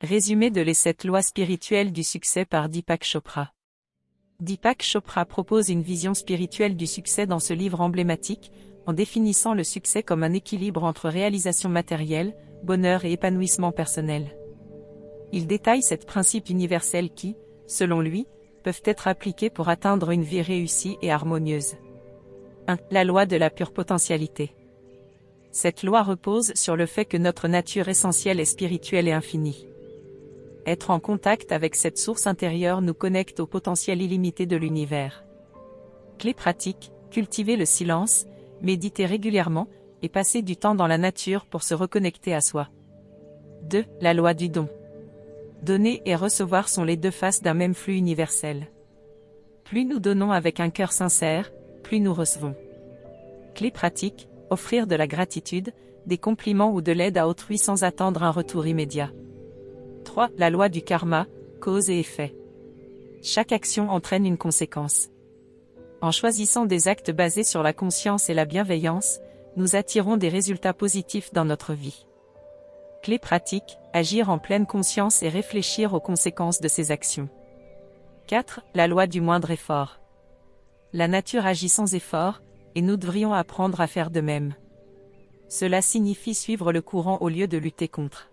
Résumé de les 7 lois spirituelles du succès par Deepak Chopra. Deepak Chopra propose une vision spirituelle du succès dans ce livre emblématique, en définissant le succès comme un équilibre entre réalisation matérielle, bonheur et épanouissement personnel. Il détaille 7 principes universels qui, selon lui, peuvent être appliqués pour atteindre une vie réussie et harmonieuse. 1. La loi de la pure potentialité. Cette loi repose sur le fait que notre nature essentielle est spirituelle et infinie. Être en contact avec cette source intérieure nous connecte au potentiel illimité de l'univers. Clé pratique, cultiver le silence, méditer régulièrement, et passer du temps dans la nature pour se reconnecter à soi. 2. La loi du don. Donner et recevoir sont les deux faces d'un même flux universel. Plus nous donnons avec un cœur sincère, plus nous recevons. Clé pratique, offrir de la gratitude, des compliments ou de l'aide à autrui sans attendre un retour immédiat. 3. La loi du karma, cause et effet. Chaque action entraîne une conséquence. En choisissant des actes basés sur la conscience et la bienveillance, nous attirons des résultats positifs dans notre vie. Clé pratique, agir en pleine conscience et réfléchir aux conséquences de ses actions. 4. La loi du moindre effort. La nature agit sans effort, et nous devrions apprendre à faire de même. Cela signifie suivre le courant au lieu de lutter contre.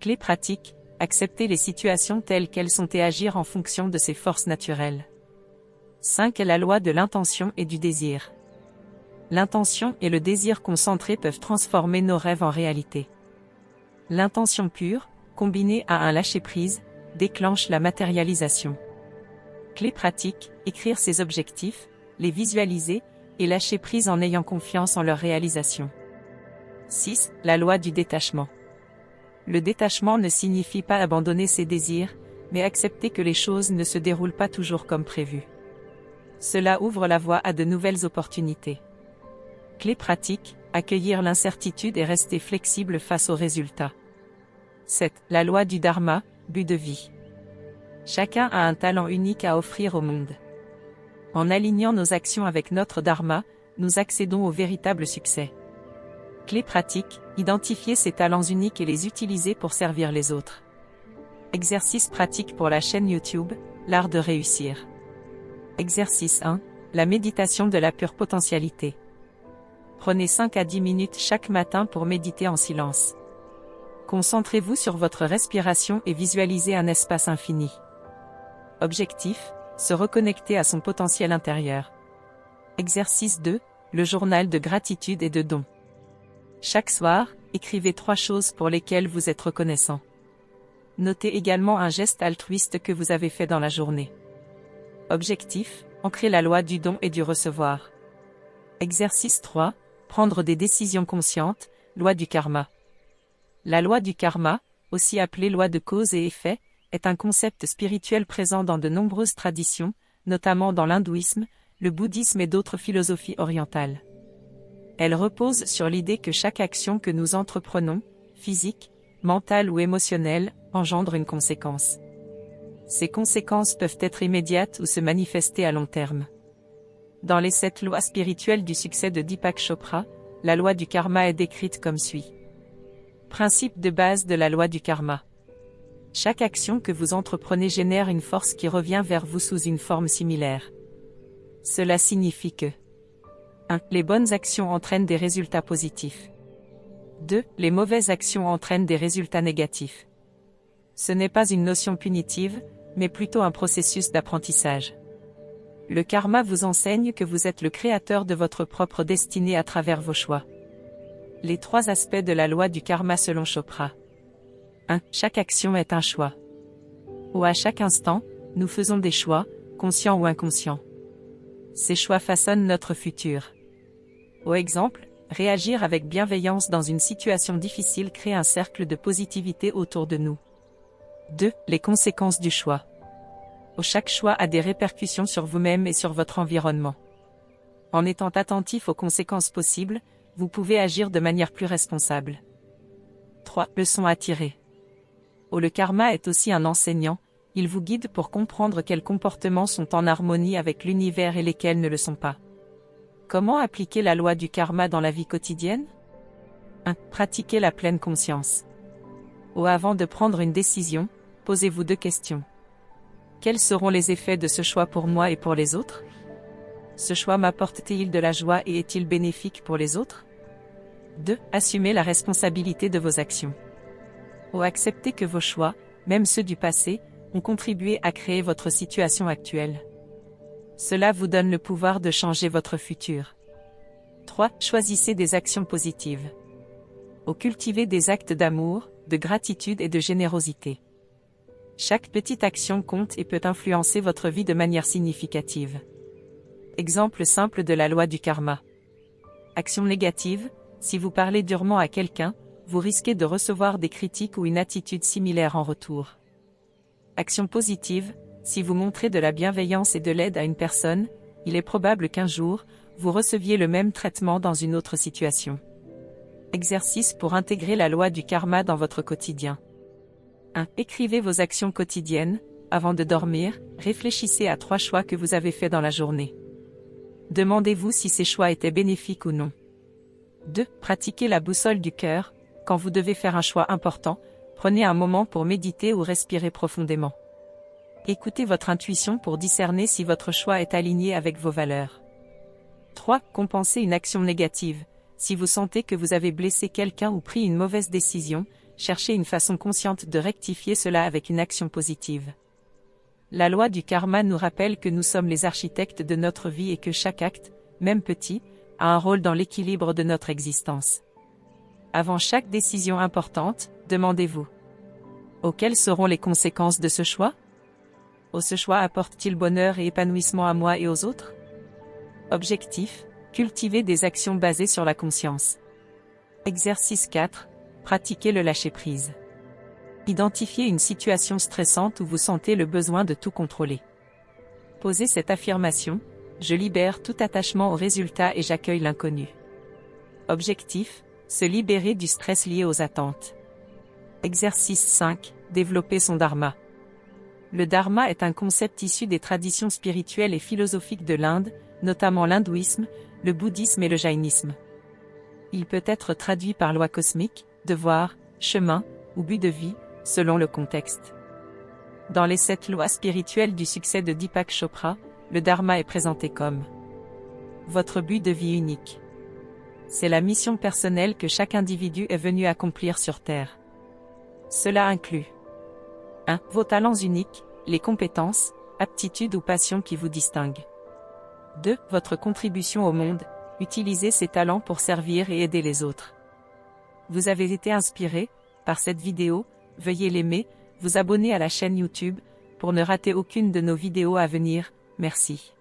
Clé pratique, accepter les situations telles qu'elles sont et agir en fonction de ses forces naturelles. 5. La loi de l'intention et du désir. L'intention et le désir concentré peuvent transformer nos rêves en réalité. L'intention pure, combinée à un lâcher-prise, déclenche la matérialisation. Clé pratique, écrire ses objectifs, les visualiser, et lâcher prise en ayant confiance en leur réalisation. 6. La loi du détachement. Le détachement ne signifie pas abandonner ses désirs, mais accepter que les choses ne se déroulent pas toujours comme prévu. Cela ouvre la voie à de nouvelles opportunités. Clé pratique, accueillir l'incertitude et rester flexible face aux résultats. 7. La loi du dharma, but de vie. Chacun a un talent unique à offrir au monde. En alignant nos actions avec notre dharma, nous accédons au véritable succès. Clé pratique, identifier ses talents uniques et les utiliser pour servir les autres. Exercice pratique pour la chaîne YouTube, l'art de réussir. Exercice 1, la méditation de la pure potentialité. Prenez 5 à 10 minutes chaque matin pour méditer en silence. Concentrez-vous sur votre respiration et visualisez un espace infini. Objectif, se reconnecter à son potentiel intérieur. Exercice 2, le journal de gratitude et de don. Chaque soir, écrivez 3 choses pour lesquelles vous êtes reconnaissant. Notez également un geste altruiste que vous avez fait dans la journée. Objectif, ancrer la loi du don et du recevoir. Exercice 3, prendre des décisions conscientes, loi du karma. La loi du karma, aussi appelée loi de cause et effet, est un concept spirituel présent dans de nombreuses traditions, notamment dans l'hindouisme, le bouddhisme et d'autres philosophies orientales. Elle repose sur l'idée que chaque action que nous entreprenons, physique, mentale ou émotionnelle, engendre une conséquence. Ces conséquences peuvent être immédiates ou se manifester à long terme. Dans les 7 lois spirituelles du succès de Deepak Chopra, la loi du karma est décrite comme suit. Principe de base de la loi du karma. Chaque action que vous entreprenez génère une force qui revient vers vous sous une forme similaire. Cela signifie que 1. Les bonnes actions entraînent des résultats positifs. 2. Les mauvaises actions entraînent des résultats négatifs. Ce n'est pas une notion punitive, mais plutôt un processus d'apprentissage. Le karma vous enseigne que vous êtes le créateur de votre propre destinée à travers vos choix. Les 3 aspects de la loi du karma selon Chopra. 1. Chaque action est un choix. Ou à chaque instant, nous faisons des choix, conscients ou inconscients. Ces choix façonnent notre futur. Au exemple, réagir avec bienveillance dans une situation difficile crée un cercle de positivité autour de nous. 2. Les conséquences du choix. Chaque choix a des répercussions sur vous-même et sur votre environnement. En étant attentif aux conséquences possibles, vous pouvez agir de manière plus responsable. 3. Leçon à tirer. Le karma est aussi un enseignant, il vous guide pour comprendre quels comportements sont en harmonie avec l'univers et lesquels ne le sont pas. Comment appliquer la loi du karma dans la vie quotidienne ? 1. Pratiquer la pleine conscience. Ou avant de prendre une décision, posez-vous 2 questions. Quels seront les effets de ce choix pour moi et pour les autres? Ce choix m'apporte-t-il de la joie et est-il bénéfique pour les autres? 2. Assumez la responsabilité de vos actions. Ou acceptez que vos choix, même ceux du passé, ont contribué à créer votre situation actuelle. Cela vous donne le pouvoir de changer votre futur. 3. Choisissez des actions positives. Ou cultivez des actes d'amour, de gratitude et de générosité. Chaque petite action compte et peut influencer votre vie de manière significative. Exemple simple de la loi du karma. Action négative, si vous parlez durement à quelqu'un, vous risquez de recevoir des critiques ou une attitude similaire en retour. Action positive, si vous montrez de la bienveillance et de l'aide à une personne, il est probable qu'un jour, vous receviez le même traitement dans une autre situation. Exercice pour intégrer la loi du karma dans votre quotidien. 1. Écrivez vos actions quotidiennes. Avant de dormir, réfléchissez à 3 choix que vous avez faits dans la journée. Demandez-vous si ces choix étaient bénéfiques ou non. 2. Pratiquez la boussole du cœur. Quand vous devez faire un choix important, prenez un moment pour méditer ou respirer profondément. Écoutez votre intuition pour discerner si votre choix est aligné avec vos valeurs. 3. Compensez une action négative. Si vous sentez que vous avez blessé quelqu'un ou pris une mauvaise décision, cherchez une façon consciente de rectifier cela avec une action positive. La loi du karma nous rappelle que nous sommes les architectes de notre vie et que chaque acte, même petit, a un rôle dans l'équilibre de notre existence. Avant chaque décision importante, demandez-vous: quelles seront les conséquences de ce choix? Ce choix apporte-t-il bonheur et épanouissement à moi et aux autres? Objectif: cultiver des actions basées sur la conscience. Exercice 4. Pratiquez le lâcher-prise. Identifiez une situation stressante où vous sentez le besoin de tout contrôler. Posez cette affirmation: je libère tout attachement au résultat et j'accueille l'inconnu. Objectif: se libérer du stress lié aux attentes. Exercice 5. Développer son dharma. Le dharma est un concept issu des traditions spirituelles et philosophiques de l'Inde, notamment l'hindouisme, le bouddhisme et le jaïnisme. Il peut être traduit par loi cosmique, devoir, chemin, ou but de vie, selon le contexte. Dans les 7 lois spirituelles du succès de Deepak Chopra, le dharma est présenté comme votre but de vie unique. C'est la mission personnelle que chaque individu est venu accomplir sur Terre. Cela inclut 1. Vos talents uniques, les compétences, aptitudes ou passions qui vous distinguent. 2. Votre contribution au monde, utilisez ces talents pour servir et aider les autres. Vous avez été inspiré par cette vidéo, veuillez l'aimer, vous abonner à la chaîne YouTube, pour ne rater aucune de nos vidéos à venir, merci.